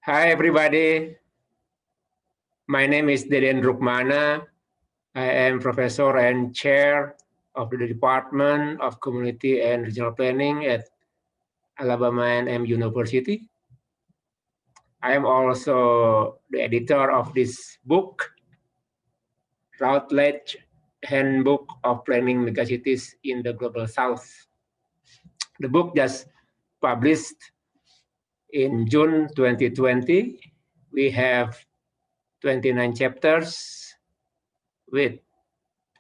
Hi, everybody. My name is Deden Rukmana. I am professor and chair of the Department of Community and Regional Planning at Alabama A&M University. I am also the editor of this book, Routledge, Handbook of Planning Megacities in the Global South. The book just published in June 2020. We have 29 chapters with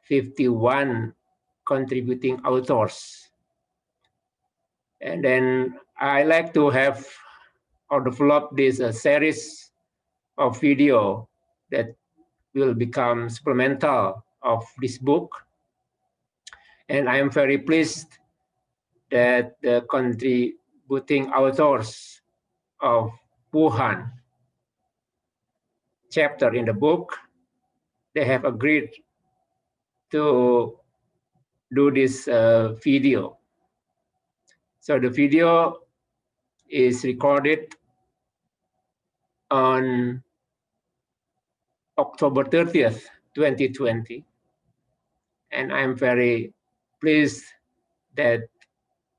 51 contributing authors. And then I like to have or develop this series of video that will become supplemental of this book. And I am very pleased that the contributing authors of Wuhan chapter in the book, they have agreed to do this video. So the video is recorded on October 30th, 2020. And I'm very pleased that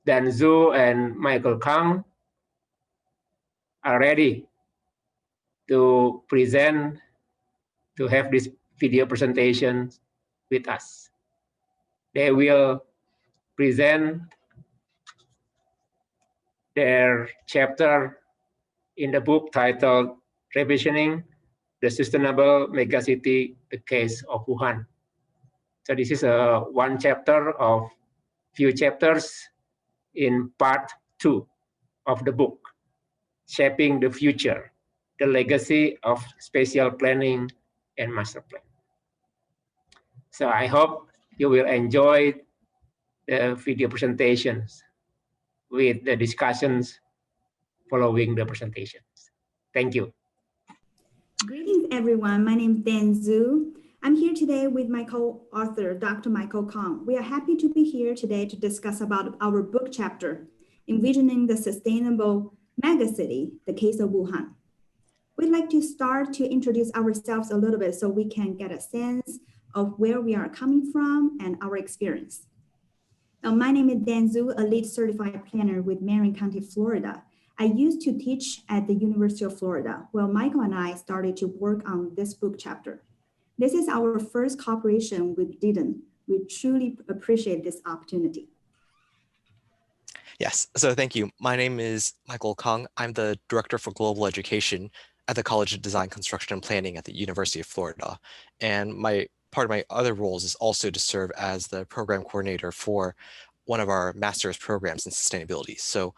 Dan Zhu and Michael Kang are ready to present, to have this video presentation with us. They will present their chapter in the book titled Revisioning the Sustainable Megacity, the Case of Wuhan. So this is one chapter of few chapters in part 2 of the book, Shaping the Future, the Legacy of Spatial Planning and Master Plan. So I hope you will enjoy the video presentations with the discussions following the presentations. Thank you. Greetings, everyone. My name is Dan Zhu. I'm here today with my co-author, Dr. Michael Kang. We are happy to be here today to discuss about our book chapter, Envisioning the Sustainable Megacity, the Case of Wuhan. We'd like to start to introduce ourselves a little bit so we can get a sense of where we are coming from and our experience. My name is Dan Zhu, a lead certified planner with Marin County, Florida. I used to teach at the University of Florida, where Michael and I started to work on this book chapter. This is our first cooperation with Deden. We truly appreciate this opportunity. Yes, so thank you. My name is Michael Kang. I'm the Director for Global Education at the College of Design, Construction, and Planning at the University of Florida. And part of my other roles is also to serve as the program coordinator for one of our master's programs in sustainability. So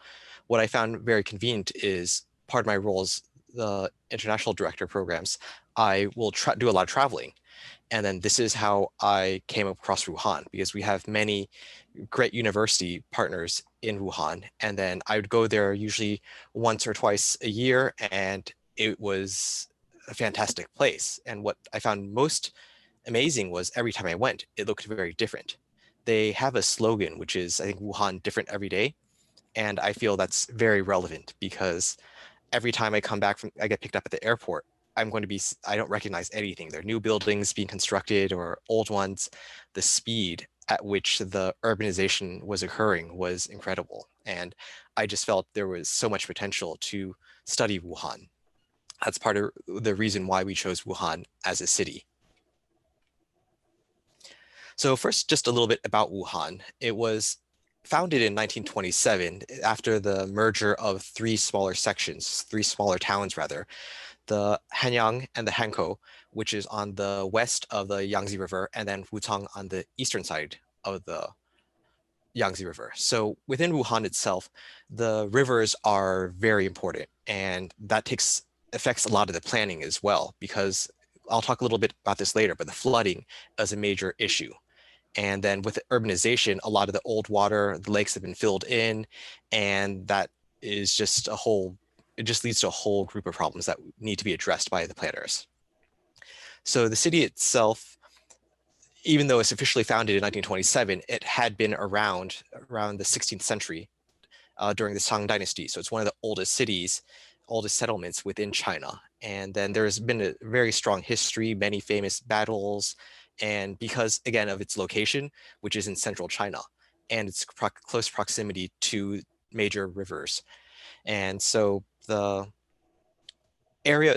what I found very convenient is part of my role as the international director of programs, I will do a lot of traveling. And then this is how I came across Wuhan, because we have many great university partners in Wuhan. And then I would go there usually once or twice a year, and it was a fantastic place. And what I found most amazing was every time I went, it looked very different. They have a slogan, which is, I think, Wuhan different every day. And I feel that's very relevant because every time I come back I get picked up at the airport, I don't recognize anything. There are new buildings being constructed or old ones. The speed at which the urbanization was occurring was incredible. And I just felt there was so much potential to study Wuhan. That's part of the reason why we chose Wuhan as a city. So first, just a little bit about Wuhan. It was founded in 1927 after the merger of three smaller towns rather, the Hanyang and the Hankou, which is on the west of the Yangtze River, and then Wutong on the eastern side of the Yangtze River. So within Wuhan itself, the rivers are very important, and that affects a lot of the planning as well, because I'll talk a little bit about this later, but the flooding is a major issue. And then with the urbanization, a lot of the old water, the lakes have been filled in, and that is just it just leads to a whole group of problems that need to be addressed by the planners. So the city itself, even though it's officially founded in 1927, it had been around the 16th century during the Song Dynasty. So it's one of the oldest cities oldest settlements within China. And then there's been a very strong history, many famous battles, and because, again, of its location, which is in central China, and its close proximity to major rivers. And so the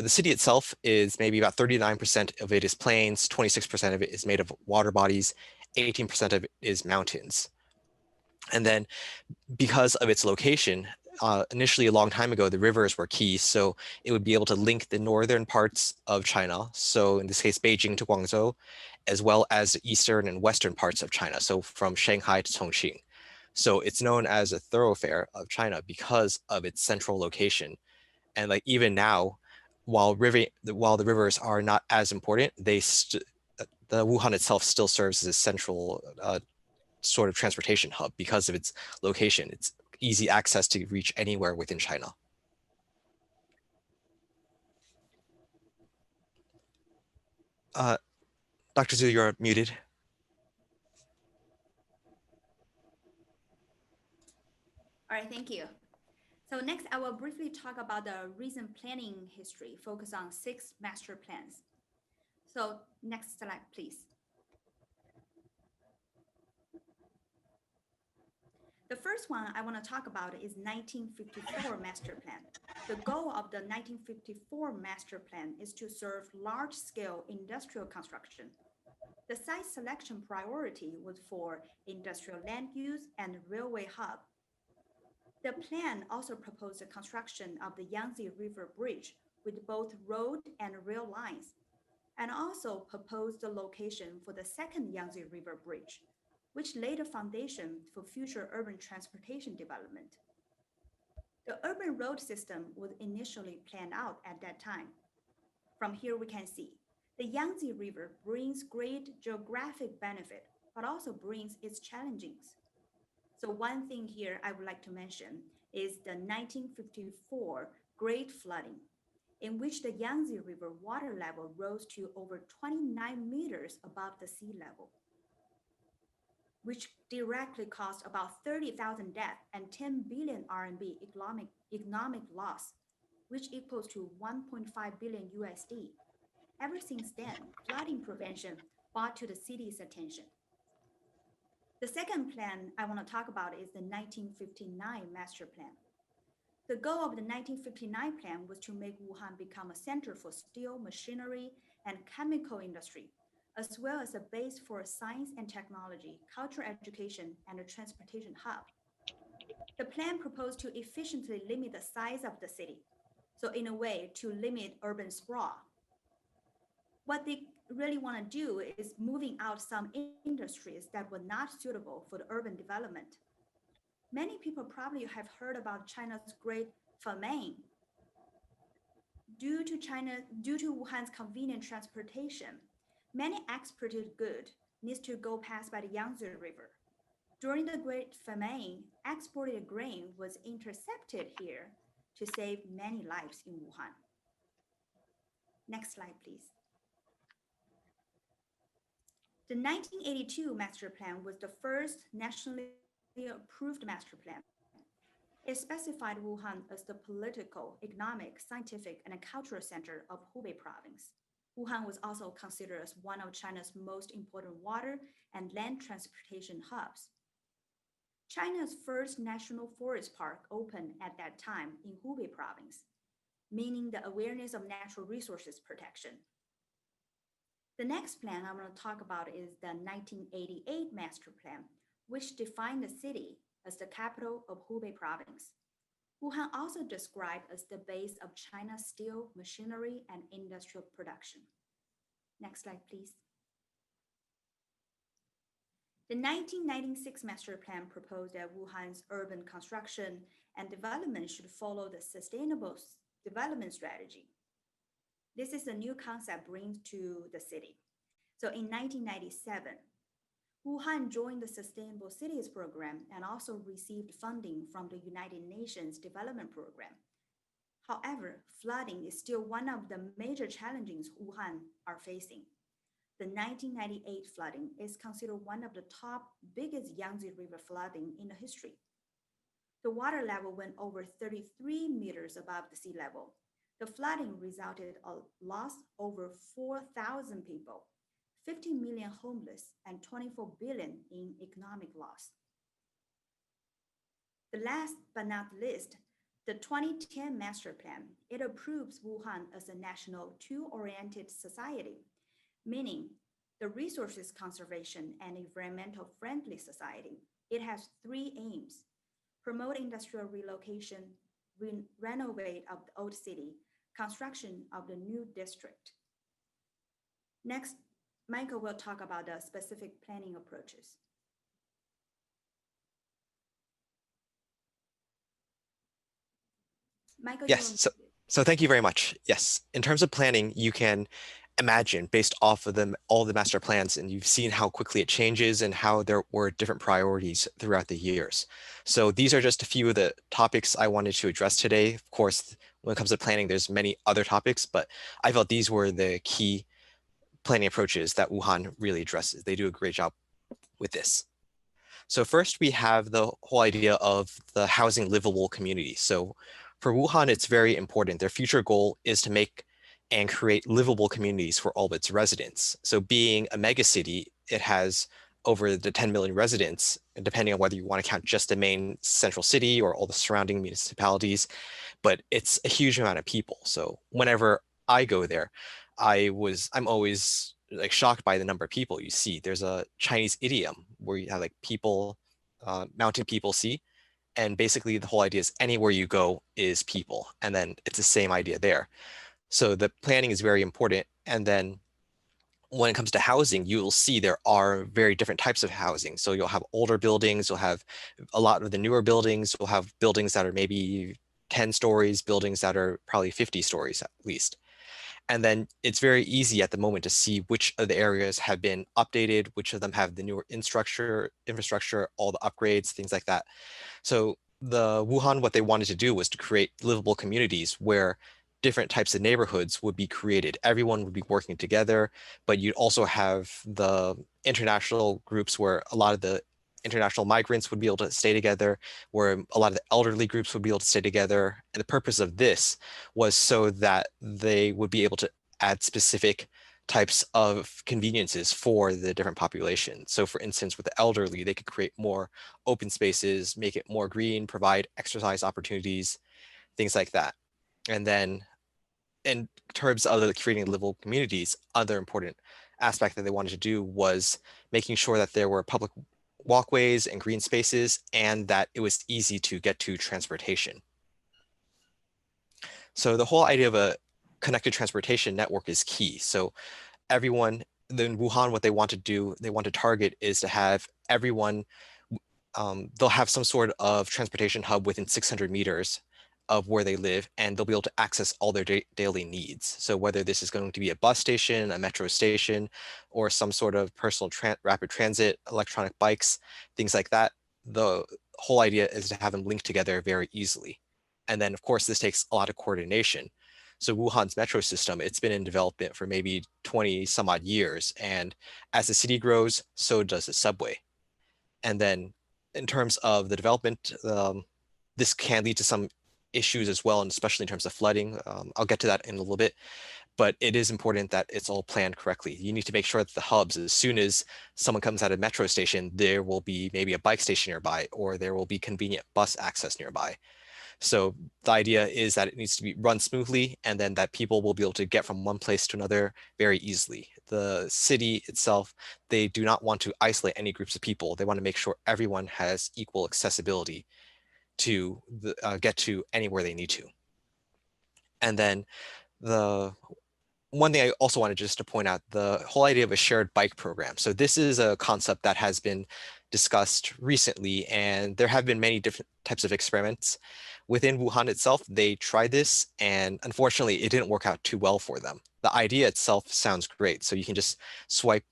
city itself is maybe about 39% of it is plains, 26% of it is made of water bodies, 18% of it is mountains. And then because of its location, initially a long time ago, the rivers were key. So it would be able to link the northern parts of China. So in this case, Beijing to Guangzhou, as well as the eastern and western parts of China. So from Shanghai to Chongqing. So it's known as a thoroughfare of China because of its central location. And like even now, while the rivers are not as important, the Wuhan itself still serves as a central sort of transportation hub because of its location. It's easy access to reach anywhere within China. Dr. Zhu, you're muted. All right, thank you. So next, I will briefly talk about the recent planning history, focus on 6 master plans. So next slide, please. The first one I want to talk about is 1954 master plan. The goal of the 1954 master plan is to serve large-scale industrial construction. The site selection priority was for industrial land use and railway hub. The plan also proposed the construction of the Yangtze River Bridge with both road and rail lines, and also proposed the location for the second Yangtze River Bridge, which laid a foundation for future urban transportation development. The urban road system was initially planned out at that time. From here we can see the Yangtze River brings great geographic benefit, but also brings its challenges. So one thing here I would like to mention is the 1954 Great Flooding, in which the Yangtze River water level rose to over 29 meters above the sea level, which directly caused about 30,000 deaths and 10 billion RMB economic loss, which equals to 1.5 billion USD. Ever since then, flooding prevention brought to the city's attention. The second plan I want to talk about is the 1959 master plan. The goal of the 1959 plan was to make Wuhan become a center for steel, machinery, and chemical industry, as well as a base for science and technology, cultural education, and a transportation hub. The plan proposed to efficiently limit the size of the city, so in a way to limit urban sprawl. What they really want to do is moving out some industries that were not suitable for the urban development. Many people probably have heard about China's Great Famine. Due to Wuhan's convenient transportation, many exported goods needs to go past by the Yangtze River. During the Great Famine, exported grain was intercepted here to save many lives in Wuhan. Next slide, please. The 1982 master plan was the first nationally approved master plan. It specified Wuhan as the political, economic, scientific, and cultural center of Hubei province. Wuhan was also considered as one of China's most important water and land transportation hubs. China's first national forest park opened at that time in Hubei province, meaning the awareness of natural resources protection. The next plan I'm going to talk about is the 1988 master plan, which defined the city as the capital of Hubei province. Wuhan also described as the base of China's steel, machinery, and industrial production. Next slide, please. The 1996 master plan proposed that Wuhan's urban construction and development should follow the sustainable development strategy. This is a new concept brought to the city. So in 1997, Wuhan joined the Sustainable Cities Program and also received funding from the United Nations Development Program. However, flooding is still one of the major challenges Wuhan are facing. The 1998 flooding is considered one of the top biggest Yangtze River flooding in the history. The water level went over 33 meters above the sea level. The flooding resulted a loss over 4,000 people, 50 million homeless, and 24 billion in economic loss. The last but not least, the 2010 Master Plan, it approves Wuhan as a national two-oriented society, meaning the resources conservation and environmental friendly society. It has three aims: promote industrial relocation, renovate of the old city, construction of the new district. Next, Michael will talk about the specific planning approaches. Michael, Yes, so thank you very much. Yes, in terms of planning, you can imagine based off of all the master plans, and you've seen how quickly it changes and how there were different priorities throughout the years. So these are just a few of the topics I wanted to address today. Of course, when it comes to planning, there's many other topics, but I felt these were the key planning approaches that Wuhan really addresses. They do a great job with this. So first we have the whole idea of the housing livable community. So for Wuhan, it's very important. Their future goal is to make and create livable communities for all of its residents. So being a megacity, it has over the 10 million residents, and depending on whether you want to count just the main central city or all the surrounding municipalities, but it's a huge amount of people. So whenever I go there, I'm always like shocked by the number of people you see. There's a Chinese idiom where you have like people, mountain people see, and basically the whole idea is anywhere you go is people, and then it's the same idea there. So the planning is very important. And then when it comes to housing, you will see there are very different types of housing. So you'll have older buildings, you'll have a lot of the newer buildings, you'll have buildings that are maybe 10 stories, buildings that are probably 50 stories at least. And then it's very easy at the moment to see which of the areas have been updated, which of them have the newer infrastructure, all the upgrades, things like that. So the Wuhan, what they wanted to do was to create livable communities where different types of neighborhoods would be created. Everyone would be working together, but you'd also have the international groups where a lot of the international migrants would be able to stay together, where a lot of the elderly groups would be able to stay together. And the purpose of this was so that they would be able to add specific types of conveniences for the different populations. So for instance, with the elderly, they could create more open spaces, make it more green, provide exercise opportunities, things like that. And then in terms of creating livable communities, other important aspect that they wanted to do was making sure that there were public walkways and green spaces, and that it was easy to get to transportation. So the whole idea of a connected transportation network is key. So everyone, in Wuhan, what they want to do, they want to target is to have everyone, they'll have some sort of transportation hub within 600 meters of where they live, and they'll be able to access all their daily needs. So whether this is going to be a bus station, a metro station, or some sort of personal rapid transit, electronic bikes, things like that, the whole idea is to have them linked together very easily. And then of course, this takes a lot of coordination. So Wuhan's metro system, it's been in development for maybe 20 some odd years. And as the city grows, so does the subway. And then in terms of the development, this can lead to some issues as well, and especially in terms of flooding. I'll get to that in a little bit, but it is important that it's all planned correctly. You need to make sure that the hubs, as soon as someone comes out of a metro station, there will be maybe a bike station nearby, or there will be convenient bus access nearby. So the idea is that it needs to be run smoothly, and then that people will be able to get from one place to another very easily. The city itself, they do not want to isolate any groups of people. They want to make sure everyone has equal accessibility to get to anywhere they need to. And then the one thing I also wanted just to point out, the whole idea of a shared bike program. So this is a concept that has been discussed recently, and there have been many different types of experiments. Within Wuhan itself, they tried this, and unfortunately, it didn't work out too well for them. The idea itself sounds great. So you can just swipe,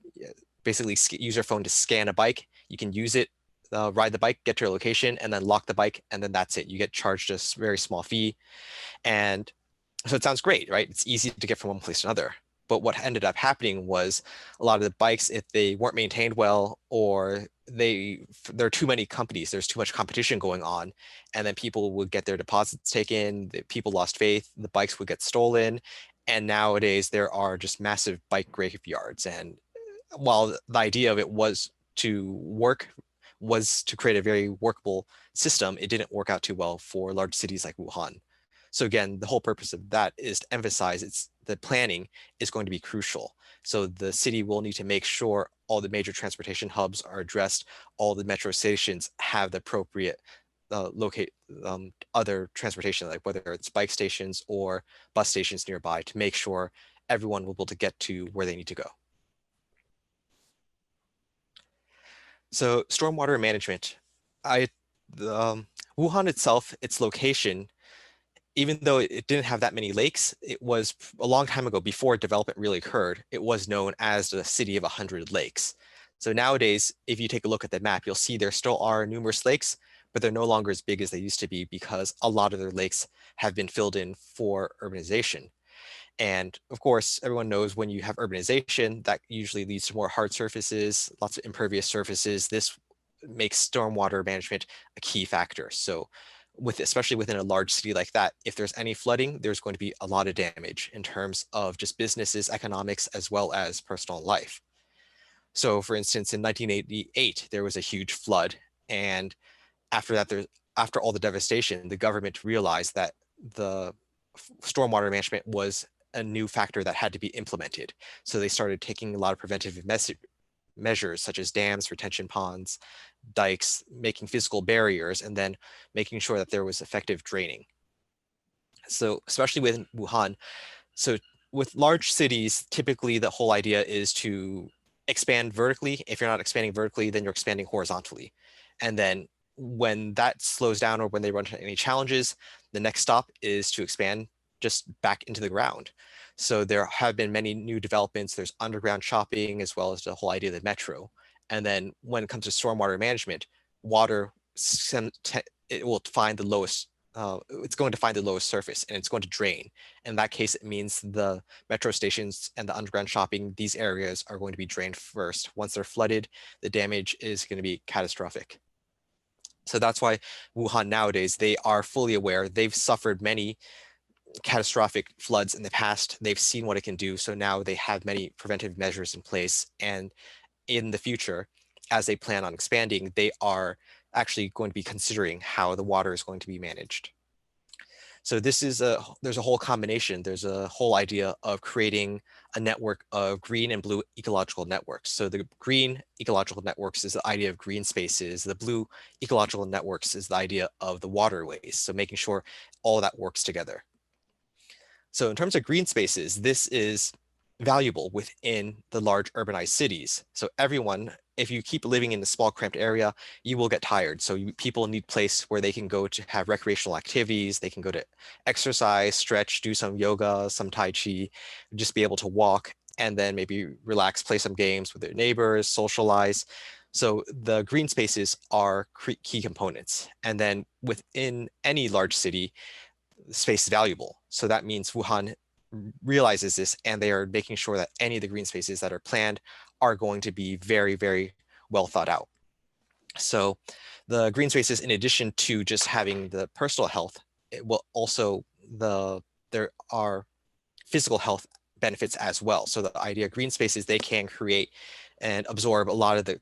basically use your phone to scan a bike. You can use it, ride the bike, get to your location, and then lock the bike, and then that's it. You get charged a very small fee. And so it sounds great, right? It's easy to get from one place to another. But what ended up happening was a lot of the bikes, if they weren't maintained well, or there are too many companies, there's too much competition going on, and then people would get their deposits taken, people lost faith, the bikes would get stolen, and nowadays there are just massive bike graveyards. And while the idea of it was to create a very workable system, it didn't work out too well for large cities like Wuhan. So again, the whole purpose of that is to emphasize the planning is going to be crucial. So the city will need to make sure all the major transportation hubs are addressed, all the metro stations have the appropriate other transportation, like whether it's bike stations or bus stations nearby, to make sure everyone will be able to get to where they need to go. So stormwater management, Wuhan itself, its location, even though it didn't have that many lakes, it was a long time ago, before development really occurred, it was known as the city of 100 lakes. So nowadays, if you take a look at the map, you'll see there still are numerous lakes, but they're no longer as big as they used to be because a lot of their lakes have been filled in for urbanization. And of course, everyone knows when you have urbanization, that usually leads to more hard surfaces, lots of impervious surfaces. This makes stormwater management a key factor. So especially within a large city like that, if there's any flooding, there's going to be a lot of damage in terms of just businesses, economics, as well as personal life. So for instance, in 1988, there was a huge flood. And after that, after all the devastation, the government realized that the stormwater management was a new factor that had to be implemented. So they started taking a lot of preventive measures, such as dams, retention ponds, dikes, making physical barriers, and then making sure that there was effective draining. So especially with Wuhan, so with large cities, typically the whole idea is to expand vertically. If you're not expanding vertically, then you're expanding horizontally. And then when that slows down or when they run into any challenges, the next stop is to expand just back into the ground. So there have been many new developments. There's underground shopping, as well as the whole idea of the metro. And then when it comes to stormwater management, water, it will find the lowest, it's going to find the lowest surface, and it's going to drain. In that case, it means the metro stations and the underground shopping, these areas are going to be drained first. Once they're flooded, the damage is going to be catastrophic. So that's why Wuhan nowadays, they are fully aware. They've suffered many catastrophic floods in the past. They've seen what it can do. So now they have many preventive measures in place. And in the future, as they plan on expanding, they are actually going to be considering how the water is going to be managed. So there's a whole combination. There's a whole idea of creating a network of green and blue ecological networks. So the green ecological networks is the idea of green spaces. The blue ecological networks is the idea of the waterways. So making sure all that works together. So in terms of green spaces, this is valuable within the large urbanized cities. So everyone, if you keep living in a small cramped area, you will get tired. So people need place where they can go to have recreational activities. They can go to exercise, stretch, do some yoga, some Tai Chi, just be able to walk, and then maybe relax, play some games with their neighbors, socialize. So the green spaces are key components. And then within any large city, space is valuable. So that means Wuhan realizes this, and they are making sure that any of the green spaces that are planned are going to be very, very well thought out. So the green spaces, in addition to just having the personal health, it will also, there are physical health benefits as well. So the idea of green spaces, they can create and absorb a lot of the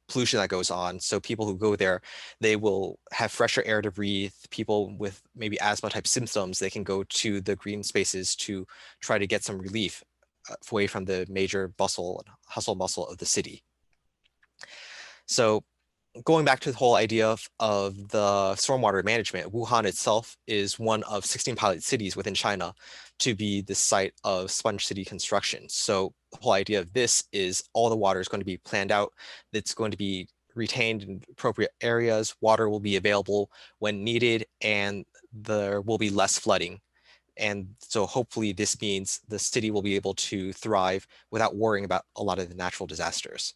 pollution that goes on. So people who go there, they will have fresher air to breathe. People with maybe asthma type symptoms, they can go to the green spaces to try to get some relief away from the major hustle and bustle of the city. So going back to the whole idea of the stormwater management, Wuhan itself is one of 16 pilot cities within China to be the site of sponge city construction. So the whole idea of this is all the water is going to be planned out. It's going to be retained in appropriate areas. Water will be available when needed, and there will be less flooding. And so hopefully this means the city will be able to thrive without worrying about a lot of the natural disasters.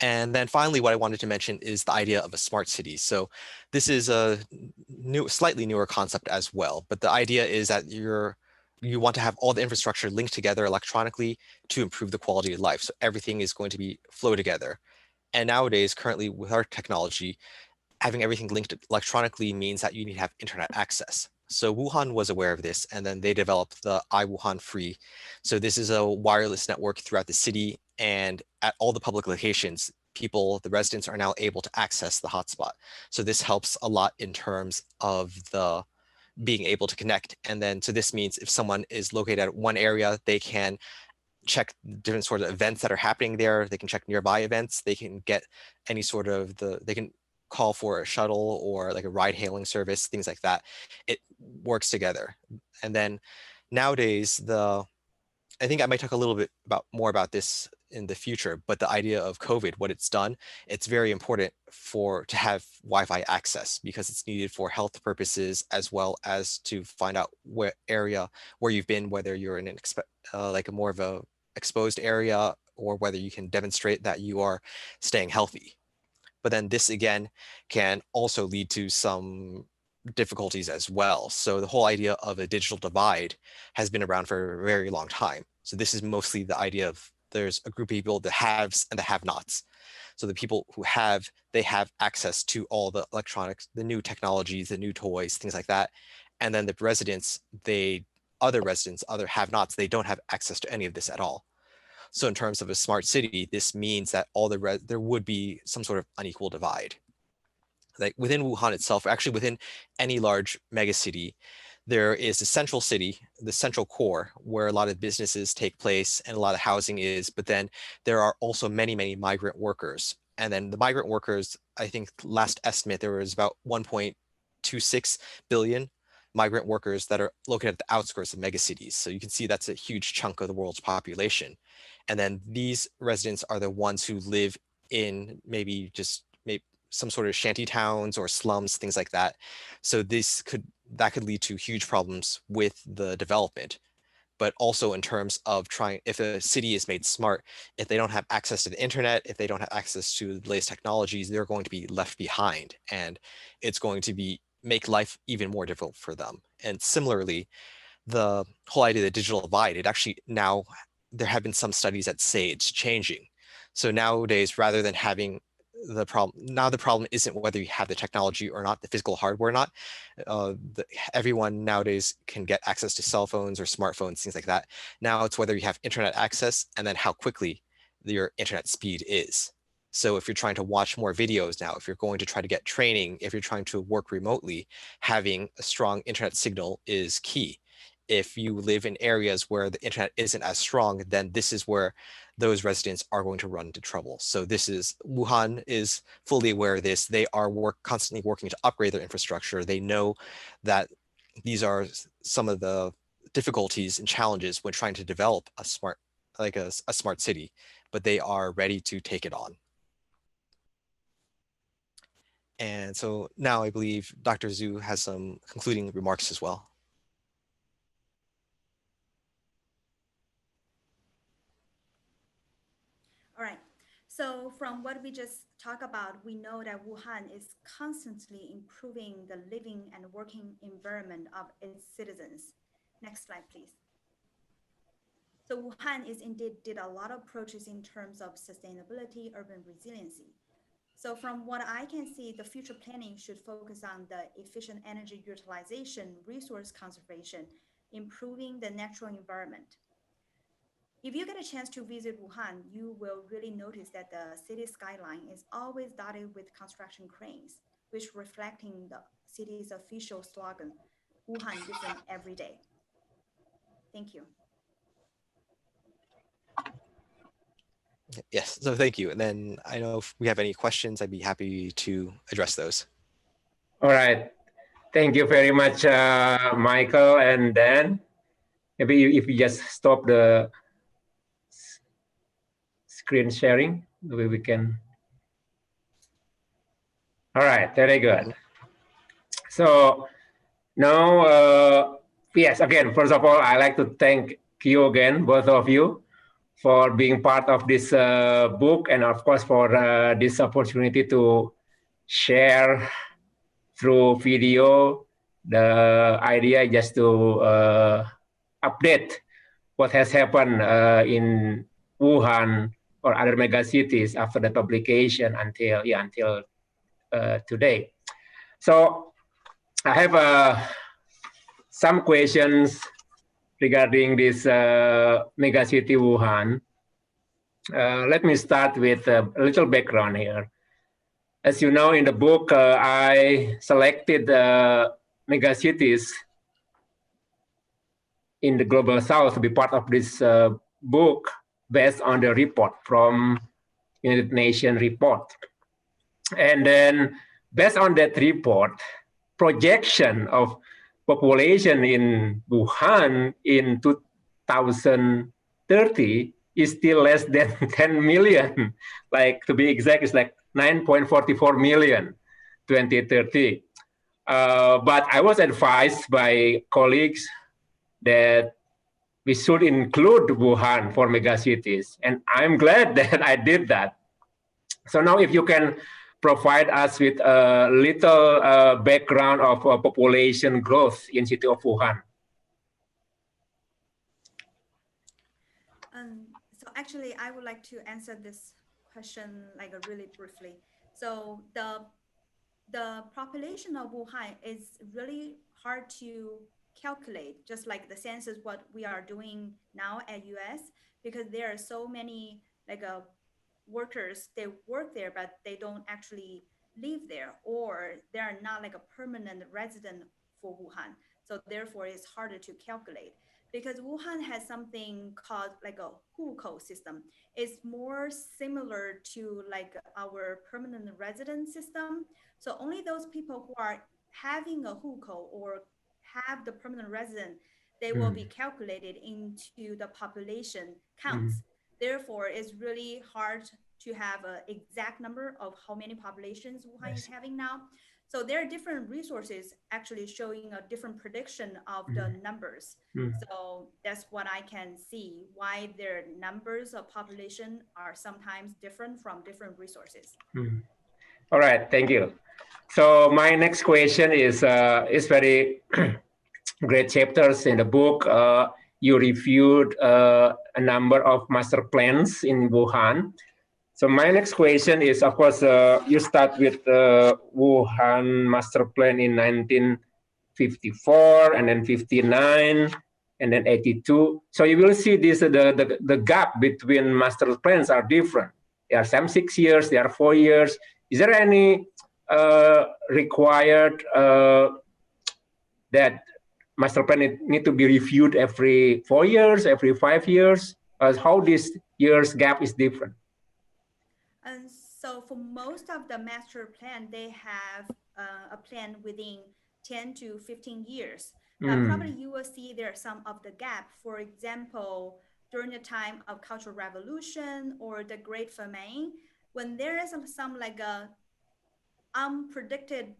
And then finally, what I wanted to mention is the idea of a smart city. So this is a slightly newer concept as well, but the idea is that you want to have all the infrastructure linked together electronically to improve the quality of life. So everything is going to be flow together. And nowadays, currently with our technology, having everything linked electronically means that you need to have internet access. So Wuhan was aware of this, and then they developed the iWuhan Free. So this is a wireless network throughout the city, and at all the public locations, the residents are now able to access the hotspot. So this helps a lot in terms of the being able to connect. And then, so this means if someone is located at one area, they can check different sort of events that are happening there. They can check nearby events. They can get any sort of they can call for a shuttle or like a ride hailing service, things like that. It works together. And then nowadays, I think I might talk a little bit more about this in the future, but the idea of COVID, what it's done, it's very important to have Wi-Fi access because it's needed for health purposes as well as to find out where you've been, whether you're in like a more of a exposed area or whether you can demonstrate that you are staying healthy. But then this again can also lead to some difficulties as well. So the whole idea of a digital divide has been around for a very long time. So this is mostly the idea of there's a group of people, the haves and the have-nots. So the people who they have access to all the electronics, the new technologies, the new toys, things like that. And then the other have-nots, they don't have access to any of this at all. So in terms of a smart city, this means that there would be some sort of unequal divide. Like within Wuhan itself, actually within any large megacity, there is a central city, the central core, where a lot of businesses take place and a lot of housing is, but then there are also many, many migrant workers. And then the migrant workers, I think last estimate, there was about 1.26 billion migrant workers that are located at the outskirts of megacities. So you can see that's a huge chunk of the world's population. And then these residents are the ones who live in maybe some sort of shanty towns or slums, things like that. So that could lead to huge problems with the development. But also in terms of if a city is made smart, if they don't have access to the internet, if they don't have access to the latest technologies, they're going to be left behind. And it's going to make life even more difficult for them. And similarly, the whole idea of the digital divide, there have been some studies that say it's changing. So nowadays, rather than having the problem isn't whether you have the technology or not, the physical hardware or not. Everyone nowadays can get access to cell phones or smartphones, things like that. Now it's whether you have internet access and then how quickly your internet speed is. So if you're trying to watch more videos now, if you're going to try to get training, if you're trying to work remotely, having a strong internet signal is key. If you live in areas where the internet isn't as strong, then this is where those residents are going to run into trouble. So Wuhan is fully aware of this. They are constantly working to upgrade their infrastructure. They know that these are some of the difficulties and challenges when trying to develop a smart city, but they are ready to take it on. And so now I believe Dr. Zhu has some concluding remarks as well. All right. So from what we just talked about, we know that Wuhan is constantly improving the living and working environment of its citizens. Next slide, please. So Wuhan did a lot of approaches in terms of sustainability, urban resiliency. So from what I can see, the future planning should focus on the efficient energy utilization, resource conservation, improving the natural environment. If you get a chance to visit Wuhan, you will really notice that the city skyline is always dotted with construction cranes, which reflecting the city's official slogan, Wuhan different every day. Thank you. Yes, so thank you. And then I know if we have any questions, I'd be happy to address those. All right. Thank you very much, Michael and Dan. Maybe if you just stop the screen sharing, maybe we can. All right, very good. So now, yes, again, first of all, I'd like to thank you again, both of you, for being part of this book, and of course for this opportunity to share through video the idea just to update what has happened in Wuhan or other megacities after the publication until today. So I have some questions regarding this megacity Wuhan. Let me start with a little background here. As you know, in the book, I selected megacities in the global south to be part of this book based on the report from United Nations report. And then based on that report, projection of population in Wuhan in 2030 is still less than 10 million. Like, to be exact, it's like 9.44 million 2030. But I was advised by colleagues that we should include Wuhan for megacities. And I'm glad that I did that. So now if you can provide us with a little background of population growth in city of Wuhan. So actually, I would like to answer this question like really briefly. So the population of Wuhan is really hard to calculate, just like the census what we are doing now at US, because there are so many like workers, they work there, but they don't actually live there, or they are not like a permanent resident for Wuhan. So therefore it's harder to calculate, because Wuhan has something called like a hukou system. It's more similar to like our permanent resident system. So only those people who are having a hukou or have the permanent resident, they will be calculated into the population counts. Therefore, it's really hard to have an exact number of how many populations Wuhan is having now. So there are different resources actually showing a different prediction of the numbers. So that's what I can see, why their numbers of population are sometimes different from different resources. All right, thank you. So my next question is very great chapters in the book. You reviewed a number of master plans in Wuhan. So my next question is, of course, you start with Wuhan master plan in 1954, and then 59, and then 82. So you will see this the gap between master plans are different. There are some 6 years, there are 4 years. Is there any required that master plan need to be reviewed every 4 years, every 5 years? How this year's gap is different? And so for most of the master plan, they have a plan within 10 to 15 years. But probably you will see there are some of the gap. For example, during the time of Cultural Revolution or the Great Famine, when there is some like a unpredicted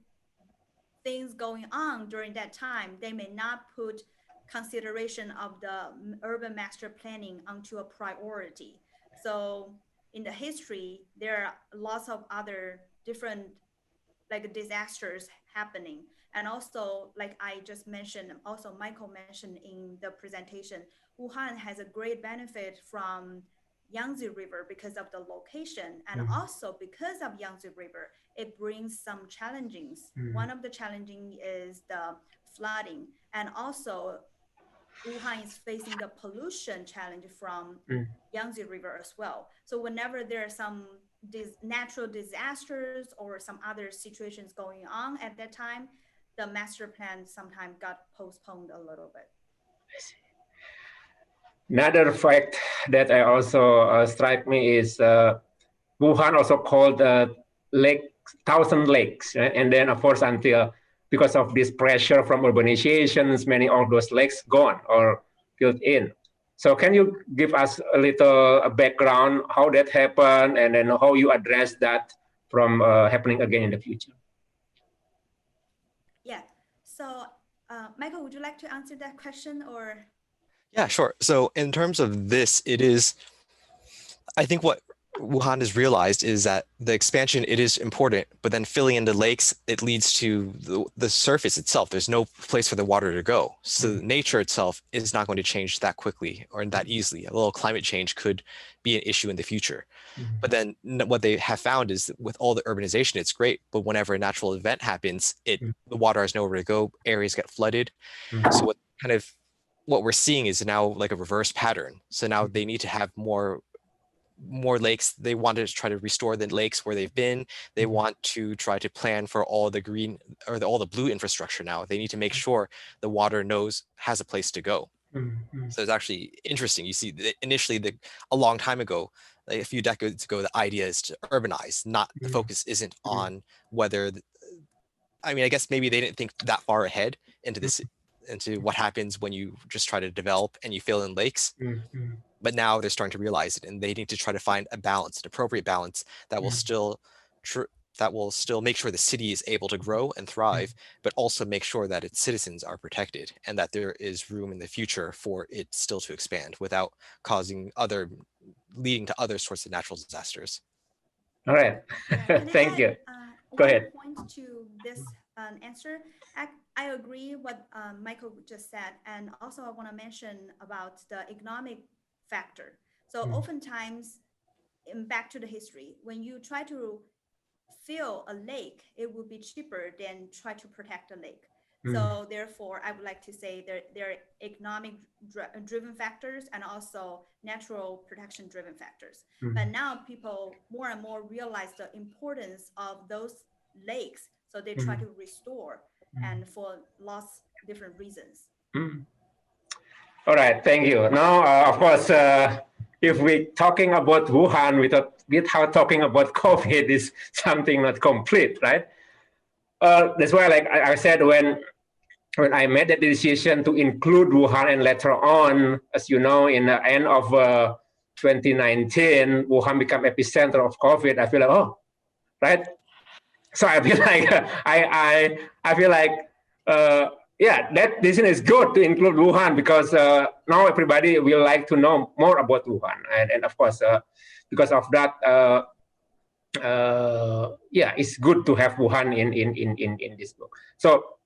things going on during that time, they may not put consideration of the urban master planning onto a priority. So in the history, there are lots of other different like disasters happening. And also, like I just mentioned, also Michael mentioned in the presentation, Wuhan has a great benefit from Yangtze River because of the location, and also because of Yangtze River, it brings some challenges. One of the challenging is the flooding, and also Wuhan is facing the pollution challenge from Yangtze River as well. So whenever there are some natural disasters or some other situations going on at that time, the master plan sometimes got postponed a little bit. Another fact that I also strike me is Wuhan also called lake, thousand lakes, right? And then of course because of this pressure from urbanizations, many of those lakes gone or filled in. So can you give us a little background how that happened, and then how you address that from happening again in the future? Yeah. So Michael, would you like to answer that question or? Yeah, sure. So in terms of this, it is I think what Wuhan has realized is that the expansion, it is important, but then filling in the lakes, it leads to the surface itself. There's no place for the water to go. So nature itself is not going to change that quickly or that easily. A little climate change could be an issue in the future. But then what they have found is that with all the urbanization, it's great. But whenever a natural event happens, the water has nowhere to go. Areas get flooded. So what we're seeing is now like a reverse pattern. So now they need to have more lakes. They want to try to restore the lakes where they've been. They want to try to plan for all the green or all the blue infrastructure now. They need to make sure the water has a place to go. So it's actually interesting. You see, initially, a long time ago, like a few decades ago, the idea is to urbanize. Not the focus isn't on whether. I mean, I guess maybe they didn't think that far ahead into what happens when you just try to develop and you fill in lakes. But now they're starting to realize it, and they need to try to find a balance, an appropriate balance that will still make sure the city is able to grow and thrive, but also make sure that its citizens are protected and that there is room in the future for it still to expand without leading to other sorts of natural disasters. All right. Thank you. Go ahead. Point to this answer. I agree what Michael just said, and also I want to mention about the economic factor. So oftentimes, back to the history, when you try to fill a lake, it would be cheaper than try to protect a lake. So therefore, I would like to say there are economic driven factors and also natural protection driven factors. But now people more and more realize the importance of those lakes. So they try to restore and for lots of different reasons. All right, thank you. Now, of course, if we're talking about Wuhan without talking about COVID is something not complete, right? That's why, like I said, when I made the decision to include Wuhan, and later on, as you know, in the end of 2019, Wuhan became epicenter of COVID. I feel like, oh, right. So I feel like I feel like yeah, that decision is good to include Wuhan because now everybody will like to know more about Wuhan, and of course because of that, yeah, it's good to have Wuhan in this book. So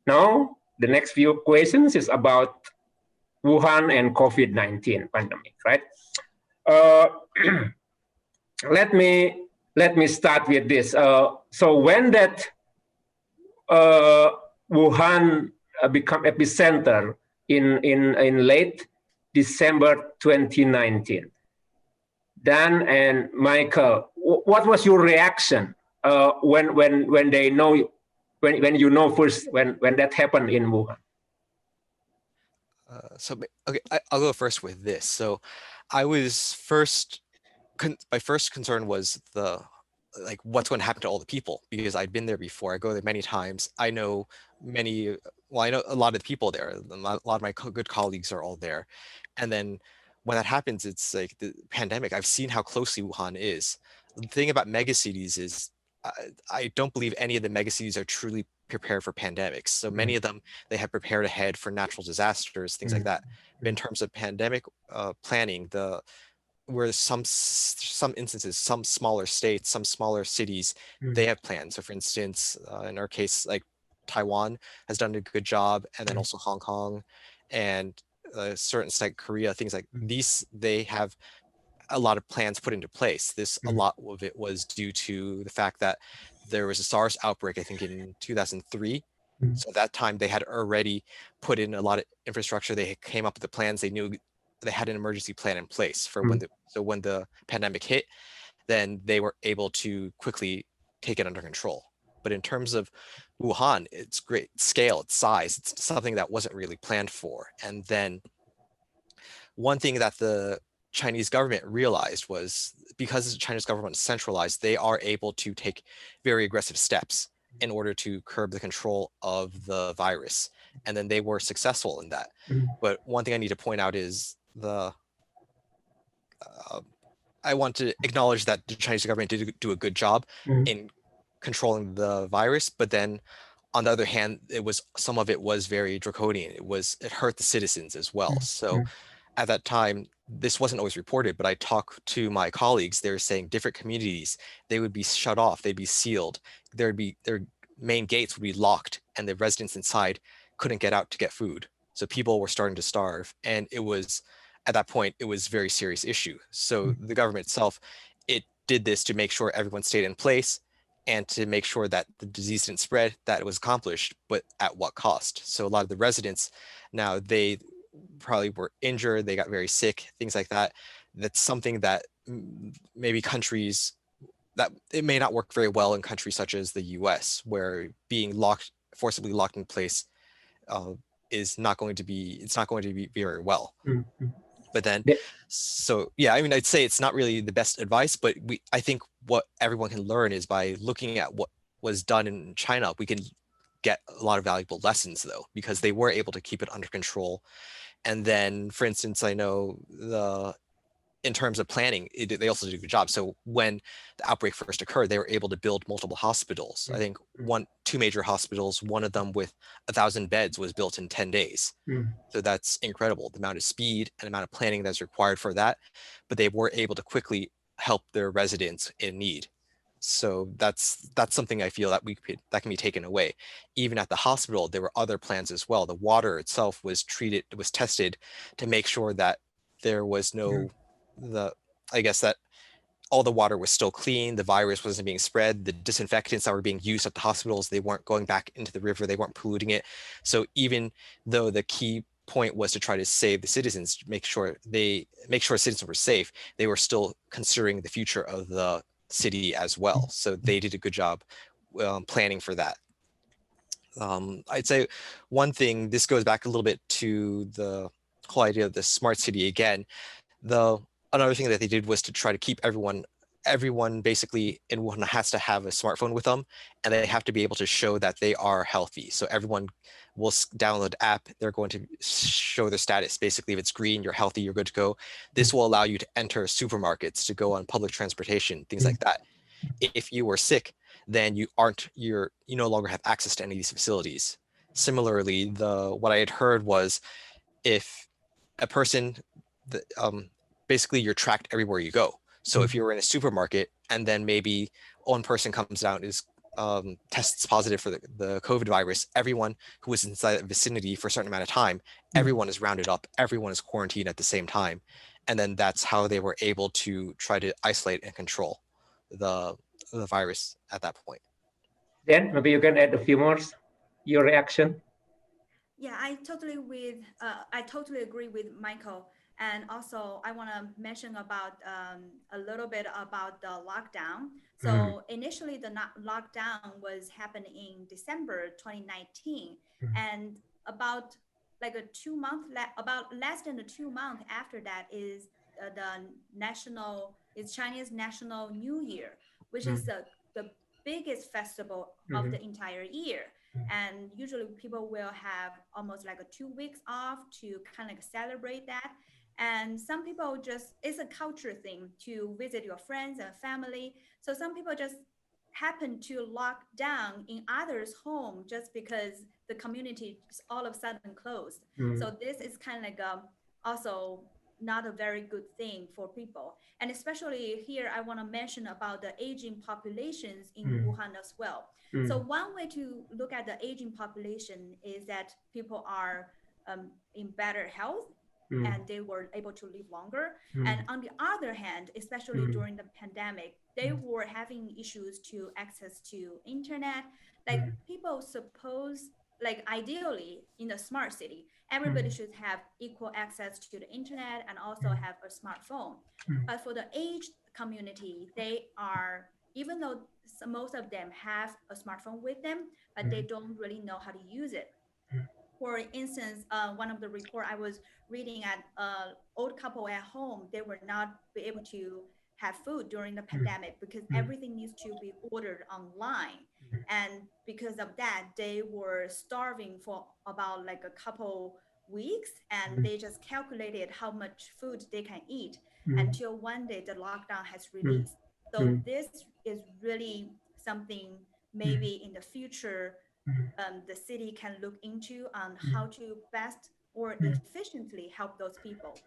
now the next few questions is about Wuhan and COVID-19 pandemic, right? Let me start with this. So when that Wuhan become epicenter in late December 2019, Dan and Michael, what was your reaction when they know when you know first when that happened in Wuhan? Okay, I'll go first with this. So I was my first concern was what's going to happen to all the people, because I'd been there before. I go there many times. I know I know a lot of the people there. A lot of my good colleagues are all there. And then when that happens, it's like the pandemic. I've seen how closely Wuhan is. The thing about megacities is I don't believe any of the megacities are truly prepared for pandemics. So many of them, they have prepared ahead for natural disasters, things like that. But in terms of pandemic planning, where some instances, some smaller states, some smaller cities, they have plans. So for instance, in our case, like Taiwan has done a good job, and then also Hong Kong and certain like Korea, things like these, they have a lot of plans put into place. A lot of it was due to the fact that there was a SARS outbreak, I think in 2003. So at that time they had already put in a lot of infrastructure. They came up with the plans. They knew they had an emergency plan in place for when the pandemic hit, then they were able to quickly take it under control. But in terms of Wuhan, it's great scale, its size, it's something that wasn't really planned for. And then one thing that the Chinese government realized was, because the Chinese government is centralized, they are able to take very aggressive steps in order to curb the control of the virus. And then they were successful in that. But one thing I need to point out is I want to acknowledge that the Chinese government did do a good job in controlling the virus, but then on the other hand, some of it was very draconian. It hurt the citizens as well. So at that time, this wasn't always reported, but I talked to my colleagues. They were saying different communities, they would be shut off, they'd be sealed. Their main gates would be locked, and the residents inside couldn't get out to get food. So people were starting to starve. And it was, at that point, it was a very serious issue. So the government itself, it did this to make sure everyone stayed in place and to make sure that the disease didn't spread, that it was accomplished, but at what cost? So a lot of the residents now, they probably were injured, they got very sick, things like that. That's something that maybe countries, that it may not work very well in countries such as the US, where being forcibly locked in place is not going to be, it's not going to be very well. But then, so yeah, I mean, I'd say it's not really the best advice, but I think what everyone can learn is by looking at what was done in China, we can get a lot of valuable lessons though, because they were able to keep it under control. And then, for instance, I know in terms of planning, they also did a good job. So when the outbreak first occurred, they were able to build multiple hospitals. I think two major hospitals, one of them with 1,000 beds, was built in 10 days. So that's incredible, the amount of speed and amount of planning that's required for that. But they were able to quickly help their residents in need. So that's something I feel that that can be taken away. Even at the hospital, there were other plans as well. The water itself was tested to make sure that there was I guess that all the water was still clean, the virus wasn't being spread, the disinfectants that were being used at the hospitals, they weren't going back into the river, they weren't polluting it. So even though the key point was to try to save the citizens, make sure citizens were safe, they were still considering the future of the city as well. So they did a good job planning for that. I'd say one thing, this goes back a little bit to the whole idea of the smart city again. Another thing that they did was to try to keep everyone basically in Wuhan has to have a smartphone with them, and they have to be able to show that they are healthy. So everyone will download the app. They're going to show their status. Basically, if it's green, you're healthy, you're good to go. This will allow you to enter supermarkets, to go on public transportation, things like that. If you were sick, then you no longer have access to any of these facilities. Similarly, what I had heard was if a person, basically you're tracked everywhere you go. So if you're in a supermarket and then maybe one person comes down tests positive for the COVID virus, everyone who was inside the vicinity for a certain amount of time, everyone is rounded up, everyone is quarantined at the same time. And then that's how they were able to try to isolate and control the virus at that point. Then maybe you can add a few more, your reaction. Yeah, I totally agree with Michael. And also I want to mention about a little bit about the lockdown. So initially the lockdown was happening in December 2019, and about like about less than 2 months after that is Chinese National New Year, which is the biggest festival of the entire year. And usually people will have almost like 2 weeks off to kind of celebrate that. And some people it's a culture thing to visit your friends and family. So some people just happen to lock down in others' home just because the community is all of a sudden closed. So this is kind of like also not a very good thing for people. And especially here, I want to mention about the aging populations in Wuhan as well. So one way to look at the aging population is that people are in better health and they were able to live longer. And on the other hand, especially during the pandemic, they were having issues to access to internet. Like people suppose, like ideally in a smart city, everybody should have equal access to the internet and also have a smartphone. But for the aged community, they are, even though most of them have a smartphone with them, but they don't really know how to use it. For instance, one of the report I was reading at old couple at home, they were not be able to have food during the pandemic because everything needs to be ordered online. And because of that, they were starving for about like a couple weeks, and they just calculated how much food they can eat until one day the lockdown has released. So this is really something maybe in the future the city can look into on how to best or efficiently help those people.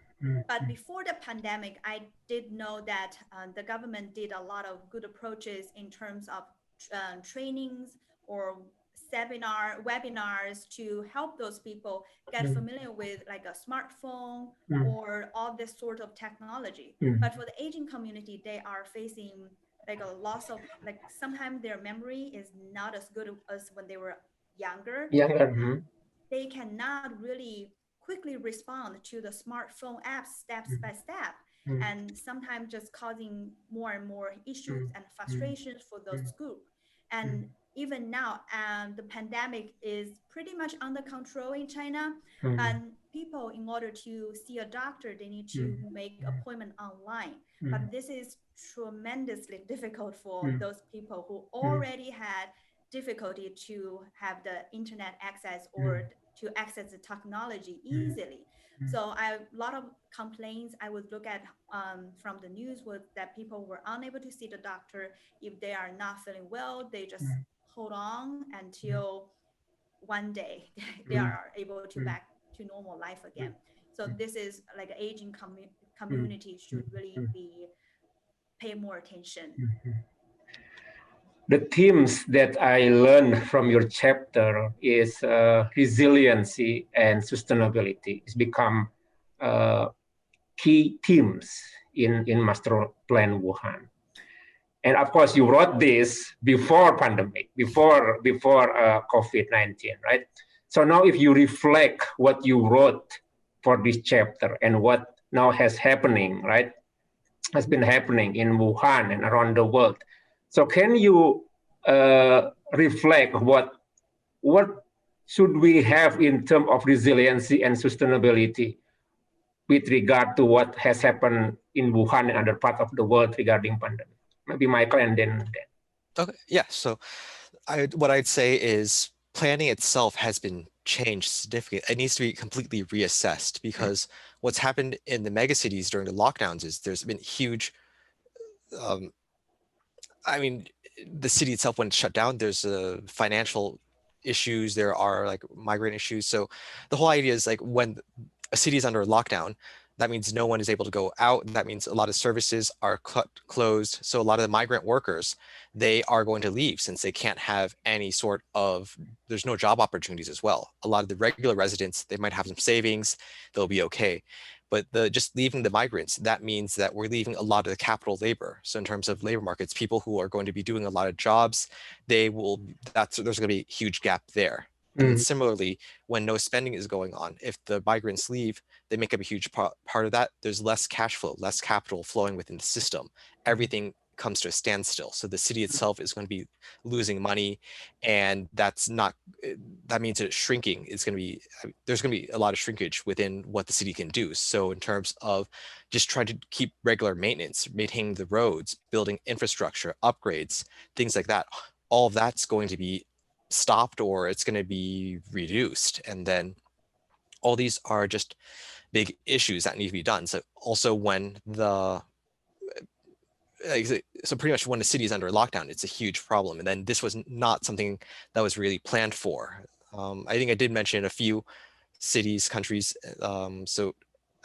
But before the pandemic, I did know that the government did a lot of good approaches in terms of trainings or webinars to help those people get familiar with like a smartphone or all this sort of technology. But for the aging community, they are facing like a loss of, like, sometimes their memory is not as good as when they were younger. They cannot really quickly respond to the smartphone apps step by step, and sometimes just causing more and more issues and frustrations for those group. And even now, the pandemic is pretty much under control in China, and people, in order to see a doctor, they need to make appointment online. But this is tremendously difficult for those people who already had difficulty to have the internet access or to access the technology easily. So a lot of complaints I would look at from the news was that people were unable to see the doctor. If they are not feeling well, they just hold on until one day they are able to back to normal life again. So this is like aging community should really be pay more attention. The themes that I learned from your chapter is resiliency and sustainability. It's become key themes in Master Plan Wuhan. And of course, you wrote this before pandemic, before COVID-19, right? So now if you reflect what you wrote for this chapter and what now has happening, right, has been happening in Wuhan and around the world. So can you reflect what should we have in terms of resiliency and sustainability with regard to what has happened in Wuhan and other parts of the world regarding pandemic? Maybe Michael and then. Okay, yeah. So what I'd say is planning itself has been changed significantly. It needs to be completely reassessed because what's happened in the megacities during the lockdowns is there's been huge, I mean, the city itself, when it's shut down, there's financial issues, there are like migrant issues. So the whole idea is like when a city is under lockdown, that means no one is able to go out. That means a lot of services are closed. So a lot of the migrant workers, they are going to leave since they can't have any sort of, there's no job opportunities as well. A lot of the regular residents, they might have some savings, they'll be okay. But just leaving the migrants, that means that we're leaving a lot of the capital labor. So in terms of labor markets, people who are going to be doing a lot of jobs, there's going to be a huge gap there. And then similarly, when no spending is going on, if the migrants leave, they make up a huge part of that. There's less cash flow, less capital flowing within the system. Everything comes to a standstill. So the city itself is going to be losing money, and that means it's shrinking. There's going to be a lot of shrinkage within what the city can do. So in terms of just trying to keep regular maintenance, maintaining the roads, building infrastructure, upgrades, things like that, all of that's going to be stopped or it's going to be reduced. And then all these are just big issues that need to be done. So also when so pretty much when the city is under lockdown, it's a huge problem. And then this was not something that was really planned for. I think I did mention a few cities, countries. So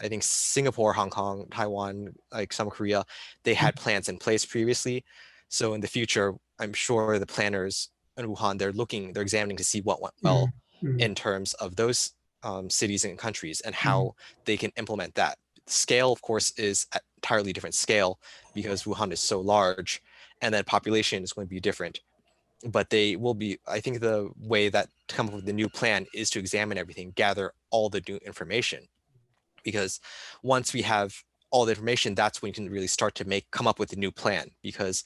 I think Singapore, Hong Kong, Taiwan, like South Korea, they had plans in place previously. So in the future, I'm sure the planners in Wuhan, they're examining to see what went well in terms of those cities and countries and how they can implement that. Scale, of course, is an entirely different scale because Wuhan is so large, and then population is going to be different. But they will be, I think the way that to come up with the new plan is to examine everything, gather all the new information. Because once we have all the information, that's when you can really start to come up with a new plan. Because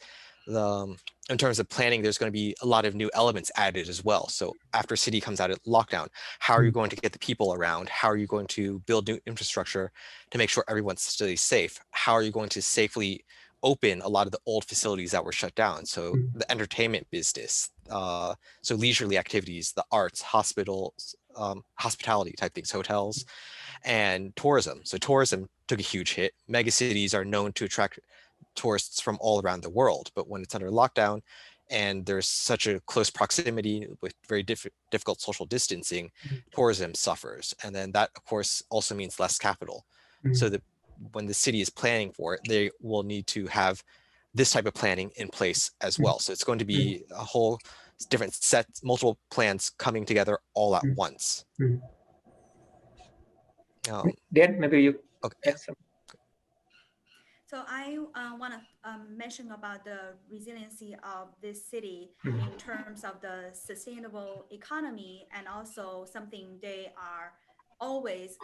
in terms of planning, there's going to be a lot of new elements added as well. So after city comes out of lockdown, how are you going to get the people around? How are you going to build new infrastructure to make sure everyone's still safe? How are you going to safely open a lot of the old facilities that were shut down? So the entertainment business, so leisurely activities, the arts, hospitals, hospitality type things, hotels, and tourism. So tourism took a huge hit. Megacities are known to attract tourists from all around the world, but when it's under lockdown and there's such a close proximity with very difficult social distancing, tourism suffers. And then that, of course, also means less capital. so that when the city is planning for it, they will need to have this type of planning in place as well. So it's going to be a whole different set, multiple plans coming together all at once. Then maybe you okay. add some. So I want to mention about the resiliency of this city in terms of the sustainable economy, and also something they are always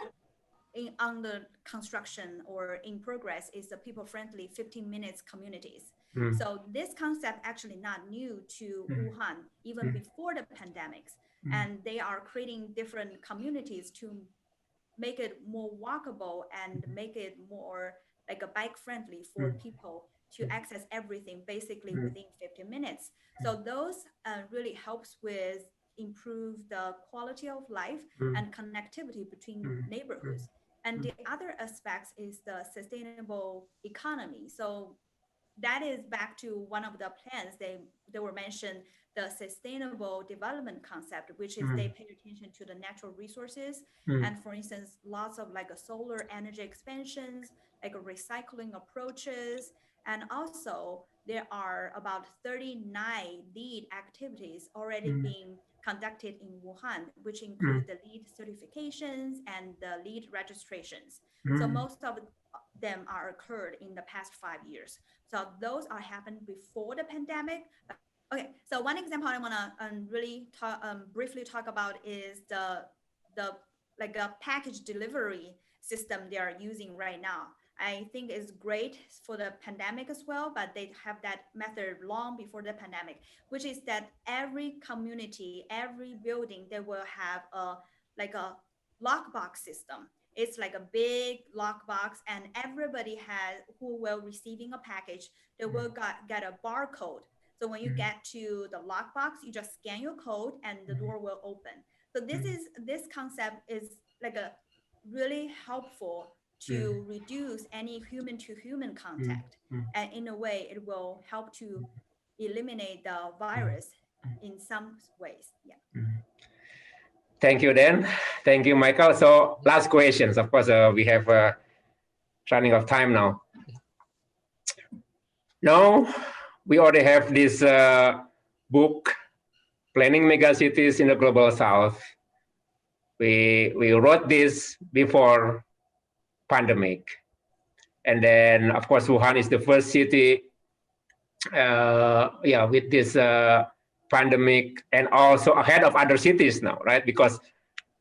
under construction or in progress is the people-friendly 15 minutes communities. So this concept actually not new to Wuhan, even before the pandemics. And they are creating different communities to make it more walkable and make it more like a bike friendly for people to access everything basically within 15 minutes. So those really helps with improve the quality of life and connectivity between neighborhoods. And the other aspects is the sustainable economy. So that is back to one of the plans they were mentioned, the sustainable development concept, which is they pay attention to the natural resources. And for instance, lots of like a solar energy expansions, like a recycling approaches. And also there are about 39 LEED activities already being conducted in Wuhan, which include the LEED certifications and the LEED registrations. So most of them are occurred in the past 5 years. So those are happened before the pandemic. Okay, so one example I want to really talk, briefly talk about is the like a package delivery system they are using right now. I think is great for the pandemic as well, but they have that method long before the pandemic, which is that every community, every building, they will have a like a lockbox system. It's like a big lockbox, and everybody has who will receiving a package, they will get a barcode. So when you get to the lockbox, you just scan your code and the door will open. So this concept is like a really helpful to reduce any human to human contact. And in a way, it will help to eliminate the virus in some ways. Yeah. Thank you, Dan. Thank you, Michael. So last questions. Of course, we have running of time now. Now, we already have this book, Planning Megacities in the Global South. We wrote this before pandemic. And then, of course, Wuhan is the first city with this pandemic, and also ahead of other cities now, right? Because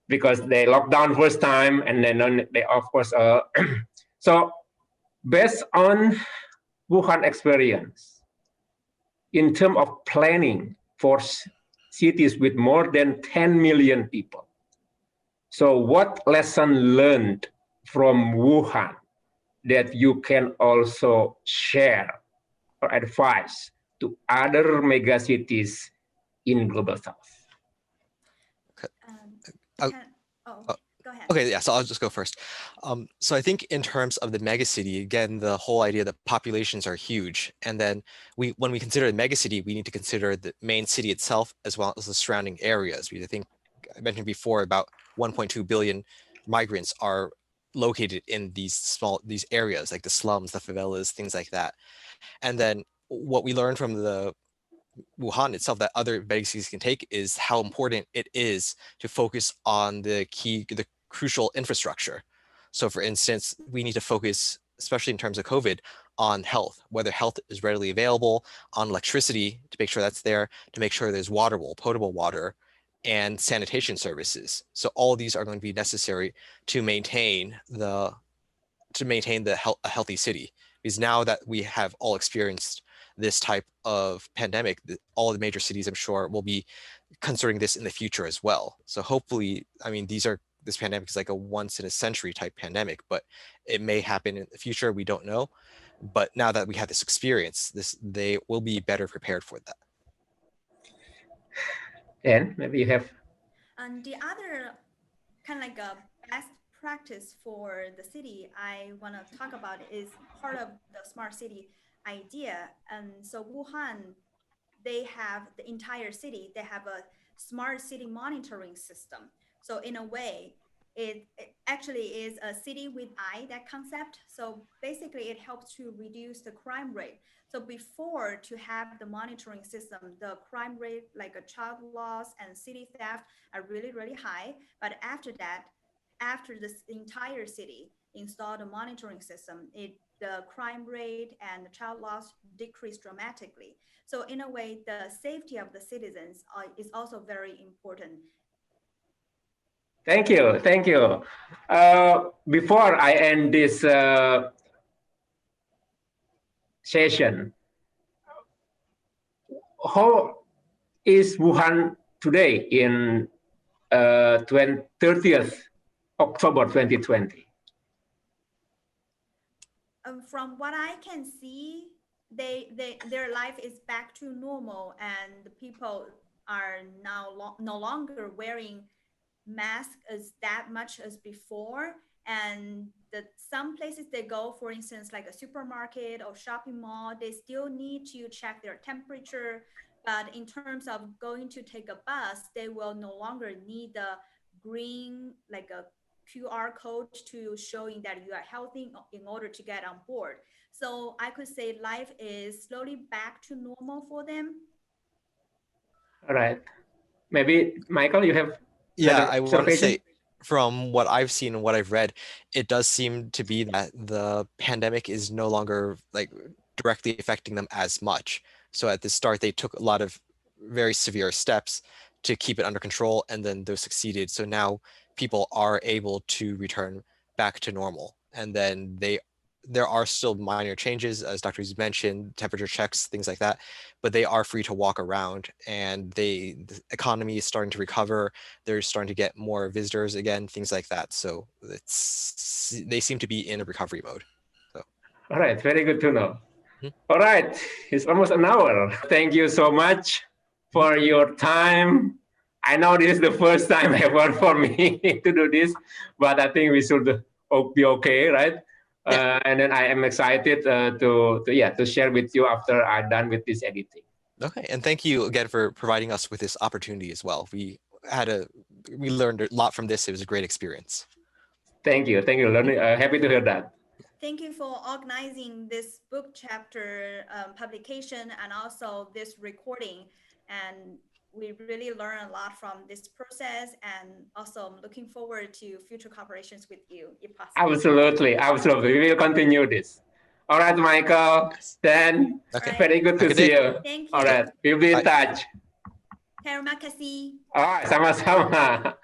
they locked down first time, and then they, of course, so based on Wuhan experience, in terms of planning for cities with more than 10 million people. So what lesson learned from Wuhan that you can also share or advise to other megacities in Global South? Go ahead. Okay, yeah, so I'll just go first. So I think in terms of the megacity, again, the whole idea that populations are huge. And then when we consider a megacity, we need to consider the main city itself as well as the surrounding areas. I think I mentioned before about 1.2 billion migrants are located in these areas, like the slums, the favelas, things like that. And then what we learned from the Wuhan itself that other megacities can take is how important it is to focus on the crucial infrastructure. So for instance, we need to focus, especially in terms of COVID, on health, whether health is readily available, on electricity to make sure that's there, to make sure there's potable water, and sanitation services. So all of these are going to be necessary to maintain a healthy city. Because now that we have all experienced this type of pandemic, all the major cities, I'm sure, will be considering this in the future as well. So hopefully, I mean, this pandemic is like a once in a century type pandemic, but it may happen in the future. We don't know. But now that we have this experience, they will be better prepared for that. And maybe you have. And the other kind of like a best practice for the city I want to talk about is part of the smart city idea. And so Wuhan, they have the entire city, they have a smart city monitoring system. So in a way, it actually is a city with I, that concept. So basically it helps to reduce the crime rate. So before to have the monitoring system, the crime rate like a child loss and city theft are really, really high. But after that, after this entire city installed a monitoring system, the crime rate and the child loss decreased dramatically. So in a way, the safety of the citizens is also very important. Thank you. Thank you. Before I end this session, how is Wuhan today in 30th October 2020? From what I can see, their life is back to normal, and the people are now no longer wearing masks as that much as before. And some places they go, for instance, like a supermarket or shopping mall, they still need to check their temperature. But in terms of going to take a bus, they will no longer need the green, like a QR code to showing that you are healthy in order to get on board. So I could say life is slowly back to normal for them. All right. Maybe Michael, you have Yeah, another I want to observation? say from what I've seen and what I've read, it does seem to be that the pandemic is no longer like directly affecting them as much. So at the start, they took a lot of very severe steps to keep it under control, and then those succeeded. So now people are able to return back to normal. And then there are still minor changes, as Dr. Zhu mentioned, temperature checks, things like that, but they are free to walk around, and the economy is starting to recover. They're starting to get more visitors again, things like that. So they seem to be in a recovery mode. So. All right, very good to know. Hmm. All right, it's almost an hour. Thank you so much for your time. I know this is the first time ever for me to do this, but I think we should be okay, right? Yeah. And then I am excited to share with you after I'm done with this editing. Okay, and thank you again for providing us with this opportunity as well. We learned a lot from this. It was a great experience. Thank you, happy to hear that. Thank you for organizing this book chapter publication and also this recording. And we really learn a lot from this process, and also I'm looking forward to future cooperations with you if possible. Absolutely. We will continue this. All right, Michael. Yes. Then Okay. very good to see you. Thank you. All right, we'll be in Bye. touch. Terima kasih. All right, sama-sama.